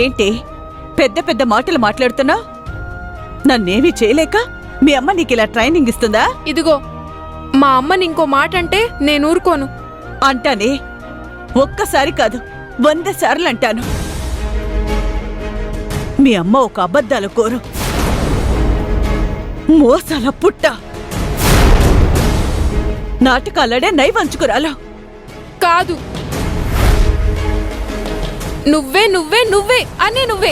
ఏంటి పెద్ద పెద్ద మాటలు మాట్లాడుతున్నా? నన్నేమీ చేయలేక మీ అమ్మ నీకిలా ట్రైనింగ్ ఇస్తుందా? ఇదిగో మా అమ్మని ఇంకో మాట అంటే నేను ఊరుకోను. అంటానే, ఒక్కసారి కాదు 100 సార్లు అంటాను. మీ అమ్మ ఒక అబద్ధాల కోరు, మోసాల పుట్ట, నాటకాలడే నైవంచుకురాలో. కాదు, నువ్వే నువ్వే నువ్వే అన్నీ నువ్వే.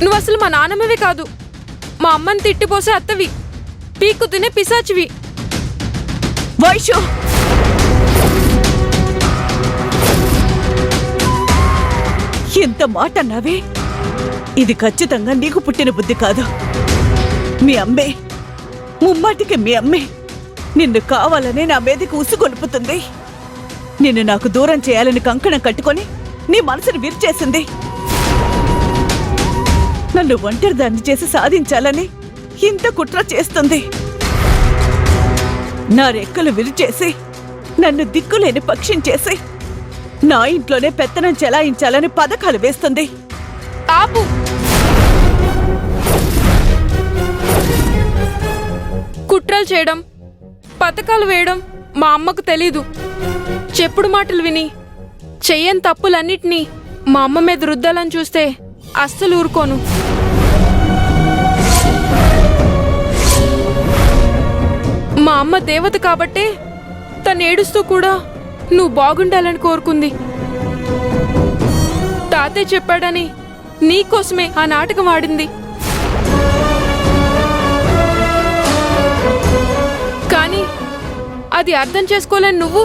నువ్వు అసలు మా నాన్నమ్మవే కాదు, మా అమ్మని తిట్టిపోసే అత్తవి, పీక్కు తినే పిశాచివి. వైషు, ఎంత మాట అన్నావే? ఇది ఖచ్చితంగా నీకు పుట్టిన బుద్ధి కాదు. మీ అమ్మే, ముమ్మాటికి మీ అమ్మే నిన్ను కావాలనే నా మీదకి ఉసుగొలుపుతుంది. నిన్ను నాకు దూరం చేయాలని కంకణం కట్టుకొని నీ మనసును విరిచేసింది. నన్ను ఒంటరిదాన్ని చేసి సాధించాలని ఇంత కుట్ర చేస్తుంది. నా రెక్కలు విరిచేసి నన్ను దిక్కులేని పక్షించేసి నా ఇంట్లోనే పెత్తనం చెలాయించాలని పథకాలు వేస్తుంది. ఆపు. కుట్రలు చేయడం, పథకాలు వేయడం మా అమ్మకు తెలీదు. చెప్పుడు మాటలు విని చెయ్యని తప్పులన్నిటినీ మా అమ్మ మీద రుద్దాలని చూస్తే అస్సలు ఊరుకోను. మా అమ్మ దేవత కాబట్టే తను ఏడుస్తూ కూడా నువ్వు బాగుండాలని కోరుకుంది. తాతయ్య చెప్పాడని నీకోసమే ఆ నాటకం ఆడింది. కానీ అది అర్థం చేసుకోలేని నువ్వు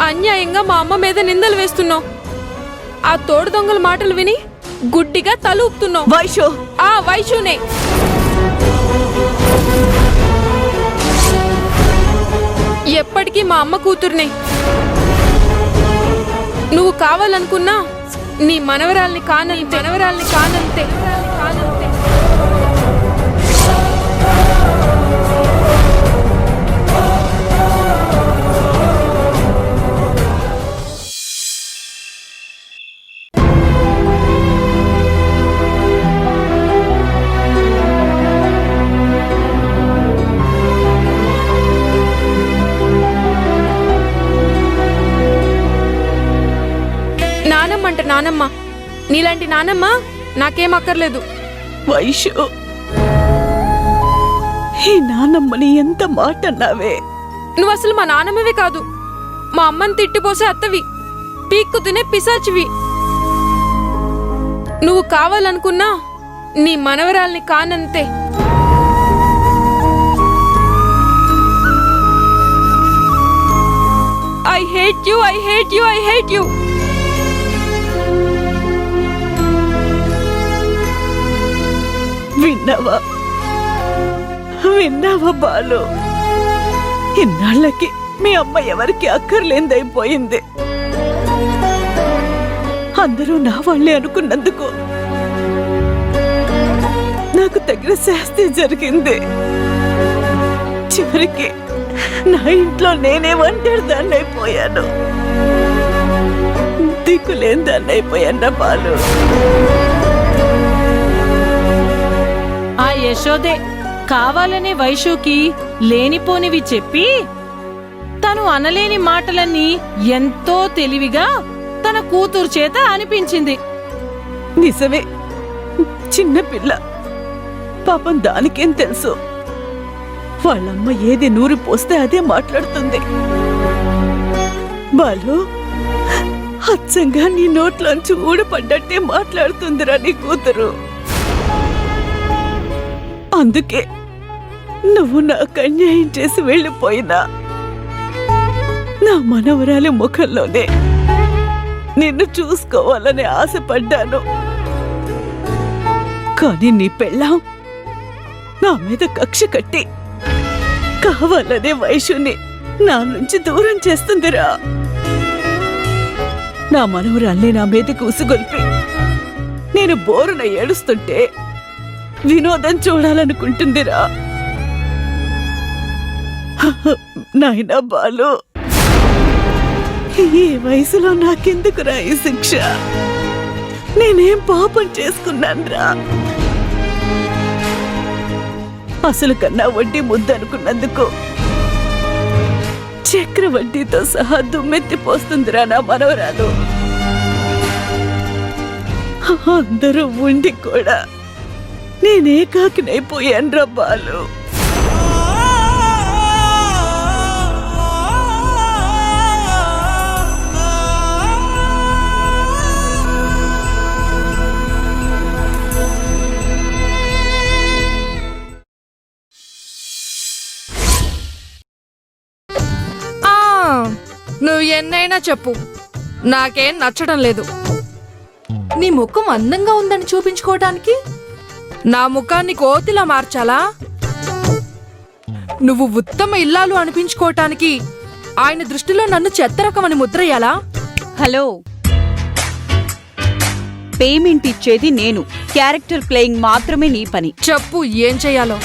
అన్యాయంగా మా అమ్మ మీద నిందలు వేస్తున్నావు. ఆ తోడు దొంగల మాటలు విని గుడ్డిగా తల ఊపుతున్నావు. వైషు, ఆ వైషునే. ఎప్పటికీ మా అమ్మ కూతుర్నే. నువ్వు కావాలనుకున్నా నీ మనవరాల్ని కానంతే. నానమ్మ, నీలాంటి నానమ్మ నాకేం అక్కర్లేదు. వైషు, ఈ నానమ్మని ఎంత మాట అన్నావే? నువ్వు అసలు మా నానమ్మవే కాదు, మా అమ్మని తిట్టిపోసే అత్తవి, పీక్కు తినే పిశాచివి. నువ్వు కావాలనుకున్నా నీ మనవరాల్ని కానంతే. I hate you, I hate you, I hate you. విన్నావా బాలు? ఇన్నాళ్ళకి మీ అమ్మ ఎవరికి అక్కర్లేందైపోయింది. అందరూ నా వాళ్ళే అనుకున్నందుకు నాకు తగిన శాస్తి జరిగింది. చివరికి నా ఇంట్లో నేనే ఒంటరిదాన్ని అయిపోయాను, దిక్కులేని దాన్ని అయిపోయాను బాలు. ఆ యశోదే కావాలనే వైషుకి లేనిపోనివి చెప్పి తను అనలేని మాటలన్నీ ఎంతో తెలివిగా తన కూతురు చేత అనిపించింది. నిజమే, చిన్నపిల్ల పాపం, దానికేం తెలుసు? వాళ్ళమ్మ ఏది నూరి పోస్తే అదే మాట్లాడుతుంది. బాలు, అచ్చంగా నీ నోట్లోంచి ఊడిపడ్డట్టే మాట్లాడుతుందిరా నీ కూతురు. అందుకే నువ్వు నాకు అన్యాయం చేసి వెళ్ళిపోయినా నా మనవరాలి ముఖంలోనే నిన్ను చూసుకోవాలని ఆశపడ్డాను. కానీ నీ పెళ్ళాం నా మీద కక్ష కట్టి కావాలనే వైషుని నా నుంచి దూరం చేస్తుందిరా. నా మనవరాల్ని నా మీదకి ఉసుగొల్పి నేను బోరున ఏడుస్తుంటే వినోదం చూడాలనుకుంటుందిరా. నాయనా బాలు, ఈ వయసులో నాకెందుకురా ఈ శిక్ష? నేనేం పాపం చేసుకున్నానురా? అసలు కన్నా వడ్డీ ముద్దనుకున్నందుకు చక్రవడ్డీతో సహా దుమ్మెత్తిపోస్తుందిరా నా మనవరాలు. అందరూ ఉండి కూడా నేనేకాకినైపోయానురా బాలు. నువ్వు ఎన్నైనా చెప్పు, నాకేం నచ్చడం లేదు. నీ ముఖం అందంగా ఉందని చూపించుకోవటానికి నా ముఖాన్ని కోతిలా మార్చాలా? నువ్వు ఉత్తమ ఇల్లాలు అనిపించుకోవటానికి ఆయన దృష్టిలో నన్ను చెత్తరకమని ముద్రయ్యాలా? హలో, పేమెంట్ ఇచ్చేది నేను. క్యారెక్టర్ ప్లేయింగ్ మాత్రమే నీ పని. చెప్పు ఏం చెయ్యాలో.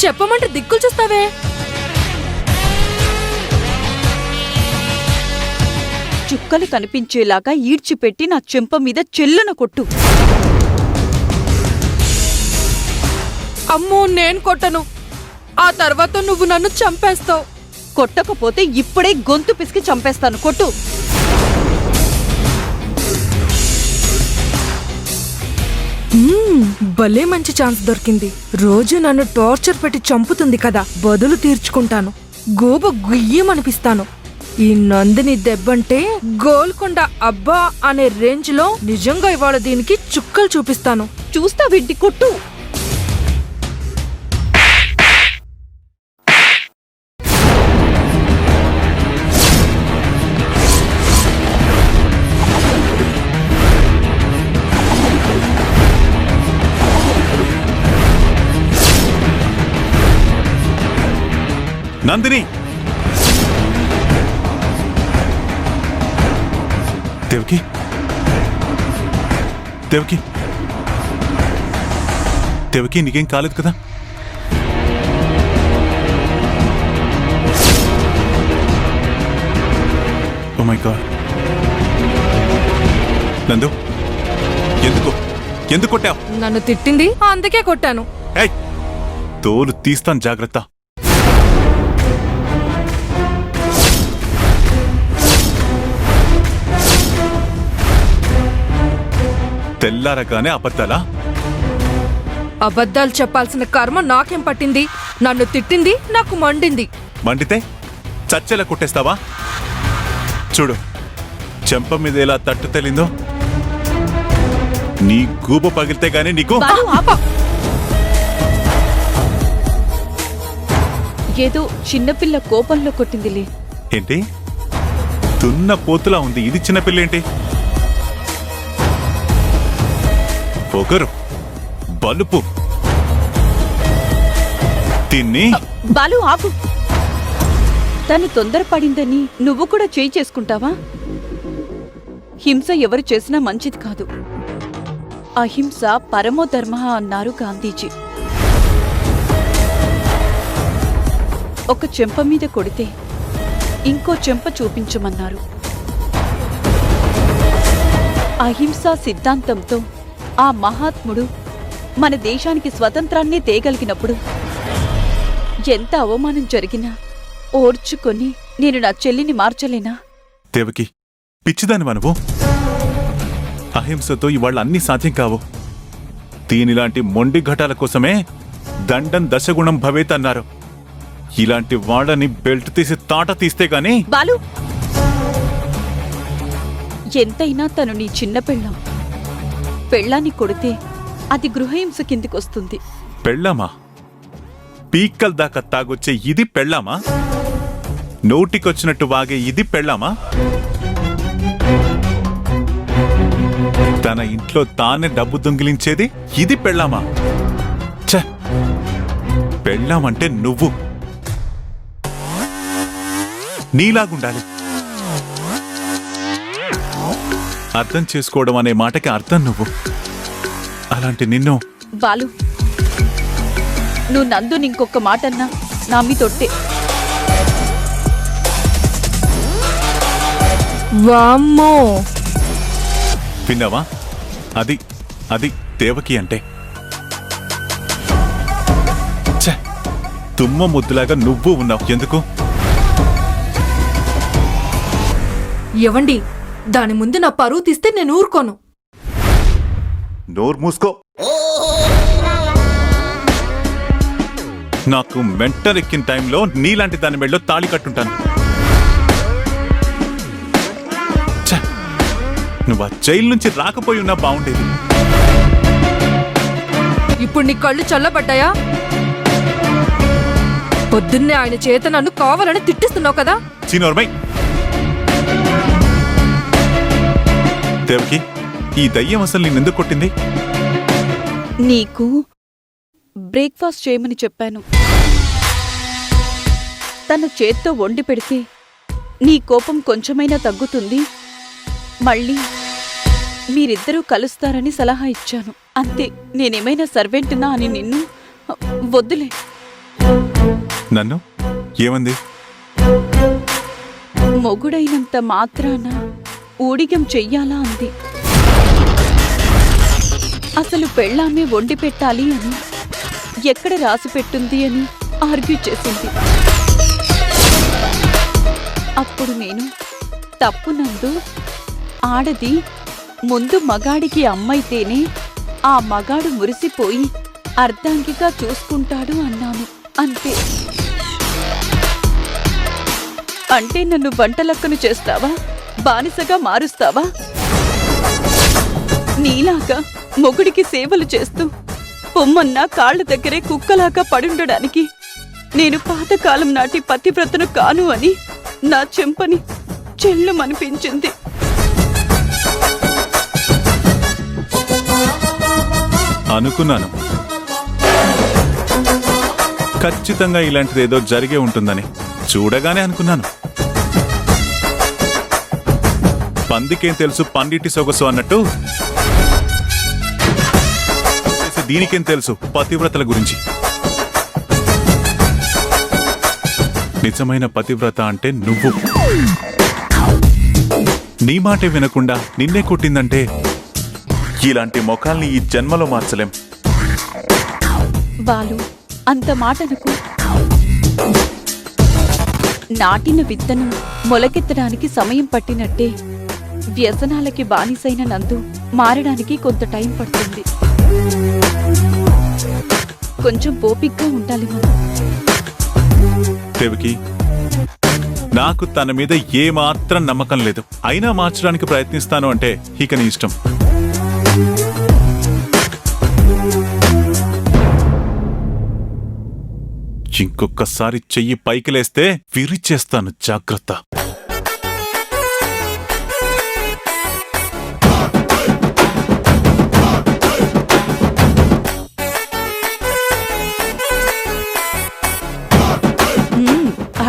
చెప్పమంటే దిక్కులు చూస్తావే. చుక్కలు కనిపించేలాగా ఈడ్చిపెట్టి నా చెంప మీద చెల్లున కొట్టు. అమ్మో, నేను కొట్టను. ఆ తర్వాత నువ్వు నన్ను చంపేస్తావు. కొట్టకపోతే ఇప్పుడే గొంతు పిసికి చంపేస్తాను. కొట్టు. భలే మంచి ఛాన్స్ దొరికింది. రోజు నన్ను టార్చర్ పెట్టి చంపుతుంది కదా, బదులు తీర్చుకుంటాను. గోబ గుయ్యమనిపిస్తాను. ఈ నందిని దెబ్బంటే గోల్కొండ అబ్బా అనే రేంజ్ లో నిజంగా ఇవాళ దీనికి చుక్కలు చూపిస్తాను. చూస్తా విడ్డి, కొట్టు. నందిని, దేవకి, దేవకి, దేవకి, నీకేం కాలేదు కదా? Oh my god. నందు, ఎందుకు కొట్టావు? నన్ను తిట్టింది, అందుకే కొట్టాను. ఏయ్, తోలు తీస్తాను, జాగ్రత్త. తెల్లారగానే అబద్ధాలా? అబద్ధాలు చెప్పాల్సిన కర్మ నాకేం పట్టింది? నన్ను తిట్టింది, నాకు మండింది. మండితే చచ్చేలా కొట్టేస్తావా? చూడు, చెంప మీద ఎలా తట్టు తెలిందో. నీ గూబ పగిలితే గానీ నీకు. బాలు, ఆపు. ఏదో చిన్నపిల్ల కోపంలో కొట్టిందిలే. ఏంటి? తున్న పోతులా ఉంది. ఇది చిన్నపిల్లేంటి? పొగరు, బలుపు. తిన్ని. బాలు, ఆపు. తను తొందరపడిందని నువ్వు కూడా చేయి చేసుకుంటావా? హింస ఎవరు చేసినా మంచిది కాదు. అహింస పరమో ధర్మ అన్నారు గాంధీజీ. ఒక చెంప మీద కొడితే ఇంకో చెంప చూపించమన్నారు. అహింసా సిద్ధాంతంతో ఆ మహాత్ముడు మన దేశానికి స్వతంత్రాన్ని తేగలిగినప్పుడు ఎంత అవమానం జరిగినా ఓర్చుకొని నేను నా చెల్లిని మార్చలేనా? దేవకి, పిచ్చిదానివా నువ్వు? అహింసతో ఇవాళ అన్నీ సాధ్యం కావు. దీనిలాంటి మొండి ఘటాల కోసమే దండం దశగుణం భవేత్ అన్నారు. ఇలాంటి వాళ్ళని బెల్ట్ తీసి తాట తీస్తే గాని. బాలు, ఎంతైనా తను నీ చిన్న పెళ్ళాం. పెళ్ళాన్ని కొడితే అది గృహహింస కిందికొస్తుంది. పెళ్ళామా? పీక్కల్ దాకా తాగొచ్చే ఇది పెళ్ళామా? నోటికొచ్చినట్టు వాగే ఇది పెళ్ళామా? తన ఇంట్లో తానే డబ్బు దొంగిలించేది ఇది పెళ్ళామా? ఛ! పెళ్ళామంటే నువ్వు నీలాగుండాలి. అర్థం చేసుకోవడం అనే మాటకి అర్థం నువ్వు. అలాంటి నిన్ను బాలు, నువ్వు నందుని ఇంకొక మాట అన్నా నా మీ తొట్టే. వామ్మో, విన్నావా? అది అది దేవకి అంటే. ఛే, తుమ్మ ముద్దులాగా నువ్వు ఉన్నావు. ఎందుకు? ఎవండి, దాని ముందు నా పరువు తీస్తే నేను ఊరుకోను. నోరు మూసుకో. నాకు మెంటల్ ఎక్కిన టైంలో నీలాంటి దాని మెడలో తాళి కట్టుంటాను. ఛే, నువ్వు ఆ జైలు నుంచి రాకపోయి ఉన్నా బాగుండేది. ఇప్పుడు నీ కళ్ళు చల్లబడ్డాయా? పొద్దున్నే ఆయన చేత నన్ను కావాలని తిట్టిస్తున్నావు కదా. చిన్నోర్మై. దేవకి, ఈ దయ్యం అసలు నిన్నెందుకు కొట్టింది? నీకు బ్రేక్ఫాస్ట్ చేయమని చెప్పాను. తన చేత్తో వండి పెడితే నీ కోపం కొంచెమైనా తగ్గుతుంది, మళ్ళీ మీరిద్దరూ కలుస్తారని సలహా ఇచ్చాను. అంతే. నేనేమైనా సర్వెంట్నా అని నిన్ను వద్దులే. నన్ను ఏమంది? మొగుడైనంత మాత్రాన ఊడిగం చెయ్యాలా అంది. అసలు పెళ్ళామే వండి పెట్టాలి అని ఎక్కడ రాసి పెట్టుంది అని ఆర్గ్యూ చేసింది. అప్పుడు నేను తప్పు నందు, ఆడది ముందు మగాడికి అమ్మైతేనే ఆ మగాడు మురిసిపోయి అర్ధాంగిగా చూసుకుంటాడు అన్నాను. అంతే. అంటే నన్ను వంటలక్కను చేస్తావా? బానిసగా మారుస్తావా? నీలాగా మొగుడికి సేవలు చేస్తూ పొమ్మన్నా కాళ్ల దగ్గరే కుక్కలాగా పడుండడానికి నేను పాతకాలం నాటి పతివ్రతను కాను అని నా చెంపని చెల్లుమనిపించింది. అనుకున్నాను ఖచ్చితంగా ఇలాంటిదేదో జరిగే ఉంటుందని. చూడగానే అనుకున్నాను. పందికేం తెలుసు పండిటి సొగసు అన్నట్టు దీనికేం తెలుసు పతివ్రతల గురించి. నిజమైన పతివ్రత అంటే నువ్వు. నీ మాటే వినకుండా నిన్నే కొట్టిందంటే ఇలాంటి మొఖాల్ని ఈ జన్మలో మార్చలేం. బాలు, అంత మాటనకు. నాటిన విత్తనం మొలకెత్తడానికి సమయం పట్టినట్టే వ్యసనాలకి బానిసైన నందు మారడానికి కొంత టైం పడుతుంది. కొంచెం ఓపికగా ఉండాలి మనం. దేవకి, నాకు తన మీద ఏమాత్రం నమ్మకం లేదు. అయినా మార్చడానికి ప్రయత్నిస్తాను అంటే ఇక నీ ఇష్టం. ఇంకొకసారి చెయ్యి పైకి లేస్తే విరిచేస్తాను. జాగ్రత్త.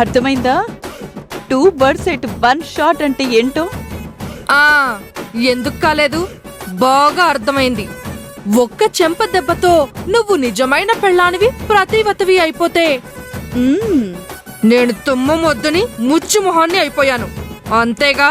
అర్థమైందా? 2 birds at 1 shot అంటే ఏంటో? ఎందుకు కాలేదు? బాగా అర్థమైంది. ఒక్క చెంప దెబ్బతో నువ్వు నిజమైన పెళ్ళానివి, ప్రతివతవి అయిపోతే నేను తుమ్మ మొద్దుని ముచ్చు మొహాన్ని అయిపోయాను. అంతేగా?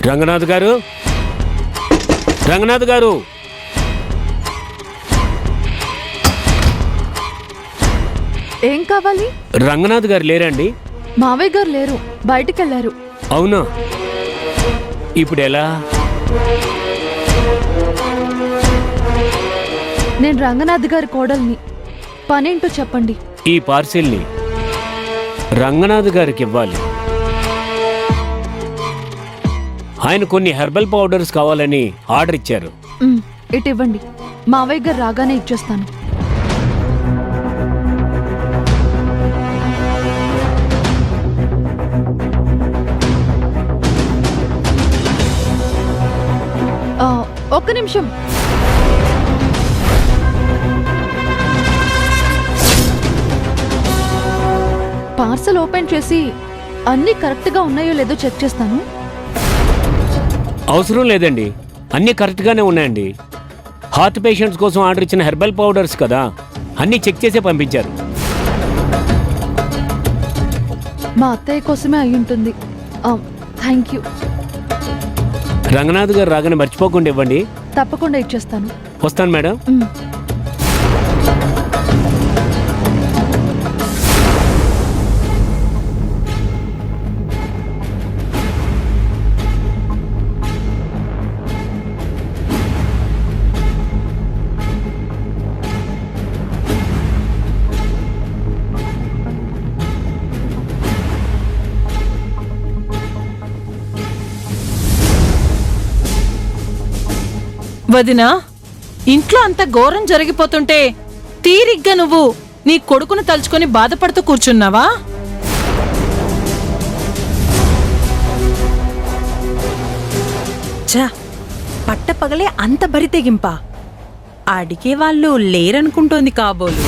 రంగనాథ్ గారు, రంగనాథ్ గారు, ఏం కావాలి? రంగనాథ్ గారు లేరండి? మావయ్య గారు లేరు, బయటికెళ్లారు. అవునా? ఇప్పుడు ఎలా? నేను రంగనాథ్ గారి కోడల్ని. పనేంటో చెప్పండి. ఈ పార్సిల్ని రంగనాథ్ గారికి ఇవ్వాలి. ఆయన కొన్ని హెర్బల్ పౌడర్స్ కావాలని ఆర్డర్ ఇచ్చారు. ఇటు ఇవ్వండి, మావయ్య గారు రాగానే ఇచ్చేస్తాను. ఒక్క నిమిషం. పార్సల్ ఓపెన్ చేసి అన్నీ కరెక్ట్గా ఉన్నాయో లేదో చెక్ చేస్తాను. అవసరం లేదండి, అన్నీ కరెక్ట్గానే ఉన్నాయండి. హార్ట్ పేషెంట్స్ కోసం ఆర్డర్ ఇచ్చిన హెర్బల్ పౌడర్స్ కదా, అన్నీ చెక్ చేసే పంపించారు. మా అత్తయ్య కోసమే అయి ఉంటుంది. Thank you. రంగనాథ్ గారు రాగానే మర్చిపోకుండా ఇవ్వండి. తప్పకుండా ఇచ్చేస్తాను. వస్తాను మేడం. వదినా, ఇంట్లో అంత ఘోరం జరిగిపోతుంటే తీరిగ్గా నువ్వు నీ కొడుకును తలుచుకొని బాధపడుతూ కూర్చున్నావా? ఛ, పట్టపగలే అంత బరి తెగింపా. అడిగే వాళ్ళు లేరనుకుంటోంది కాబోలు.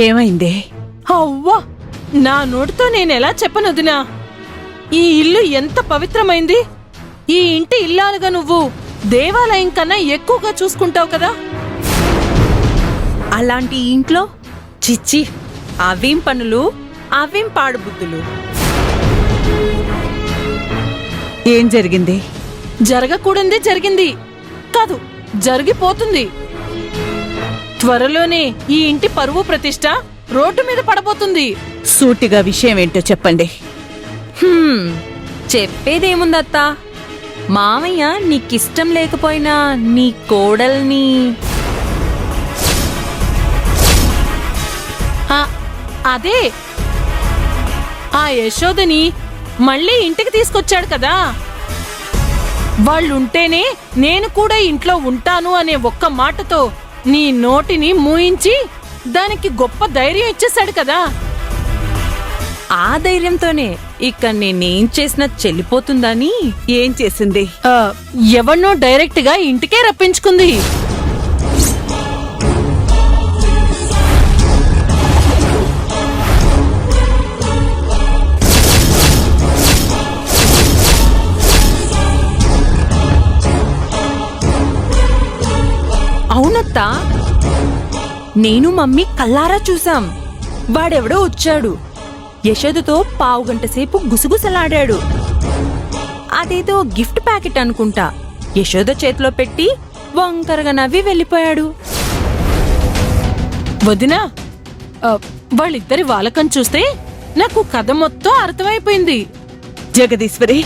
ఏమైందే? అవ్వా, నా నోటితో నేనెలా చెప్పను వదినా? ఈ ఇల్లు ఎంత పవిత్రమైంది. ఈ ఇంటి ఇల్లాలుగా నువ్వు దేవాలయం కన్నా ఎక్కువగా చూసుకుంటావు కదా. అలాంటి ఇంట్లో చిచ్చి, అవేం పనులు, అవేం పాడుబుద్ధులు. ఏం జరిగింది? జరగకూడదే జరిగింది కాదు, జరిగిపోతుంది. త్వరలోనే ఈ ఇంటి పరువు ప్రతిష్ట రోడ్డు మీద పడబోతుంది. సూటిగా విషయం ఏంటో చెప్పండి. చెప్పేదేముందత్తా, మామయ్య నీకిష్టం లేకపోయినా నీ కోడల్ని అదే ఆ యశోదని మళ్ళీ ఇంటికి తీసుకొచ్చాడు కదా. వాళ్ళుంటేనే నేను కూడా ఇంట్లో ఉంటాను అనే ఒక్క మాటతో నీ నోటిని మూయించి దానికి గొప్ప ధైర్యం ఇచ్చేశాడు కదా. ఆ ధైర్యంతోనే ఇక నేనేం చేసినా చెల్లిపోతుందని. ఏం చేసింది? ఎవన్నో డైరెక్ట్ గా ఇంటికే రప్పించుకుంది. అవునత్తా, నేను మమ్మీ కల్లారా చూసాం. వాడెవడో వచ్చాడు, యశోదతో పావుగంట సేపు గుసగుసలాడాడు. అదేదో గిఫ్ట్ ప్యాకెట్ అనుకుంటా. యశోద చేతిలో పెట్టి వంకరగా నవ్వి వెళ్ళిపోయాడు. వదినా, వాళ్ళిద్దరి వాలకం చూస్తే నాకు కథ మొత్తం అర్థమైపోయింది. జగదీశ్వరి,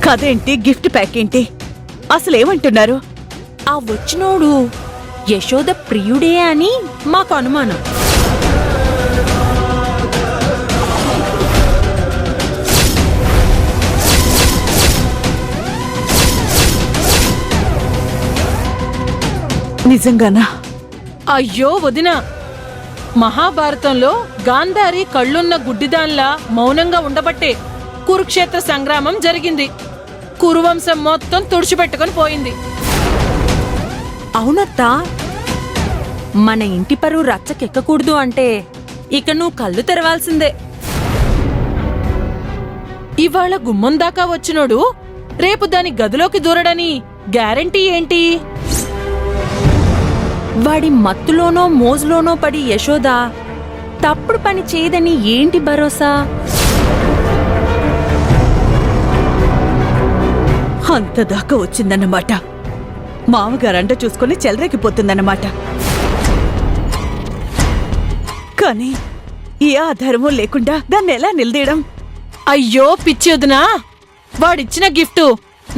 కథేంటి, గిఫ్ట్ ప్యాక్ ఏంటి, అసలేమంటున్నారు? ఆ వచ్చినోడు యశోద ప్రియుడే అని మాకు అనుమానం. నిజంగానా? అయ్యో వదినా, మహాభారతంలో గాంధారి కళ్ళున్న గుడ్డిదాన్లా మౌనంగా ఉండబట్టే కురుక్షేత్ర సంగ్రామం జరిగింది. కురువంశం మొత్తం తుడిచిపెట్టుకొని పోయింది. అవునత్తా, మన ఇంటి పరువు రచ్చకెక్కకూడదు అంటే ఇక నువ్వు కళ్ళు తెరవాల్సిందే. ఇవాళ గుమ్మం దాకా వచ్చినోడు రేపు దాని గదిలోకి దూరడని గ్యారంటీ ఏంటి? వాడి మత్తులోనో మోజులోనో పడి యశోద తప్పుడు పని చేయదని ఏంటి భరోసా? అంతదాకా వచ్చిందన్నమాట. మామగారంట చూసుకుని చెలరేగిపోతుందన్నమాట. కానీ ఏ ఆధారమూ లేకుండా దాన్ని ఎలా నిలదీయడం? అయ్యో పిచ్చి వదినా, వాడిచ్చిన గిఫ్ట్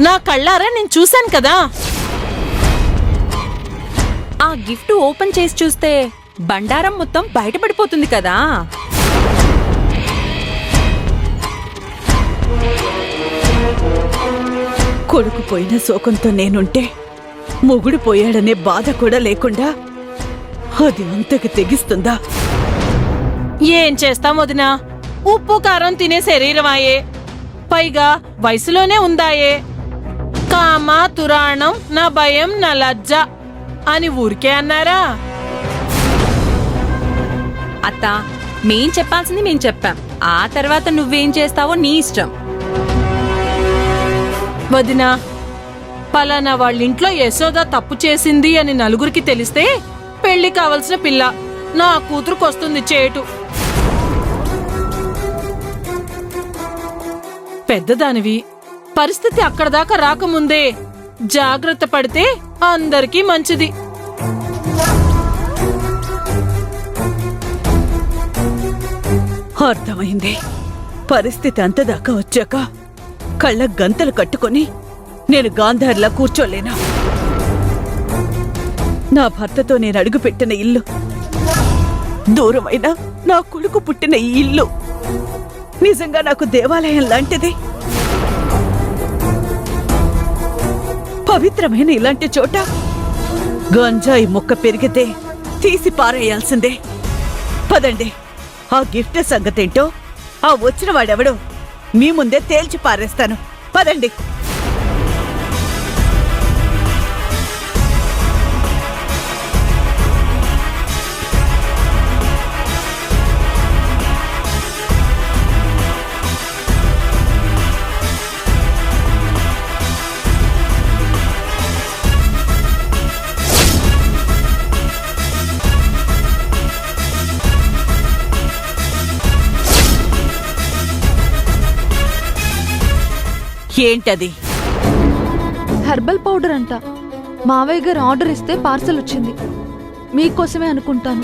నా కళ్ళారా నేను చూశాను కదా. ఆ గిఫ్ట్ ఓపెన్ చేసి చూస్తే బండారం మొత్తం బయటపడిపోతుంది కదా. కొడుకు పోయిన శోకంతో నేనుంటే మొగుడు పోయాడనే బాధ కూడా లేకుండా అది అంతకు తెగిస్తుందా? ఏం చేస్తాం వదినా, ఉప్పు కారం తినే శరీరమాయే. పైగా వయసులోనే ఉందాయే. కామ తురాణం నా భయం నా లజ్జ అని ఊరికే అన్నారా? అత్త, మేం చెప్పాల్సింది మేం చెప్పాం. ఆ తర్వాత నువ్వేం చేస్తావో నీ ఇష్టం. వదినా, పలానా వాళ్ళింట్లో యశోద తప్పు చేసింది అని నలుగురికి తెలిస్తే పెళ్లి కావలసిన పిల్ల నా కూతురుకొస్తుంది చేటు. పెద్దదానివి, పరిస్థితి అక్కడ దాకా రాకముందే జాగ్రత్త పడితే అందరికీ మంచిది. అర్థమైంది. పరిస్థితి అంతదాకా వచ్చాక కళ్ళ గంతలు కట్టుకొని నేను గాంధారిలా కూర్చోలేనా? నా భర్తతో నేను అడుగుపెట్టిన ఇల్లు, దూరమైన నా కొడుకు పుట్టిన ఈ ఇల్లు నిజంగా నాకు దేవాలయం లాంటిది. పవిత్రమైన ఇలాంటి చోట గంజాయి మొక్క పెరిగితే తీసి పారేయాల్సిందే. పదండి, ఆ గిఫ్ట్ సంగతేంటో ఆ వచ్చిన వాడెవడో మీ ముందే తేల్చి పారేస్తాను. పదండి. ఏంటది? హెర్బల్ పౌడర్ అంట. మావయ్య గారు ఆర్డర్ ఇస్తే పార్సల్ వచ్చింది. మీకోసమే అనుకుంటాను.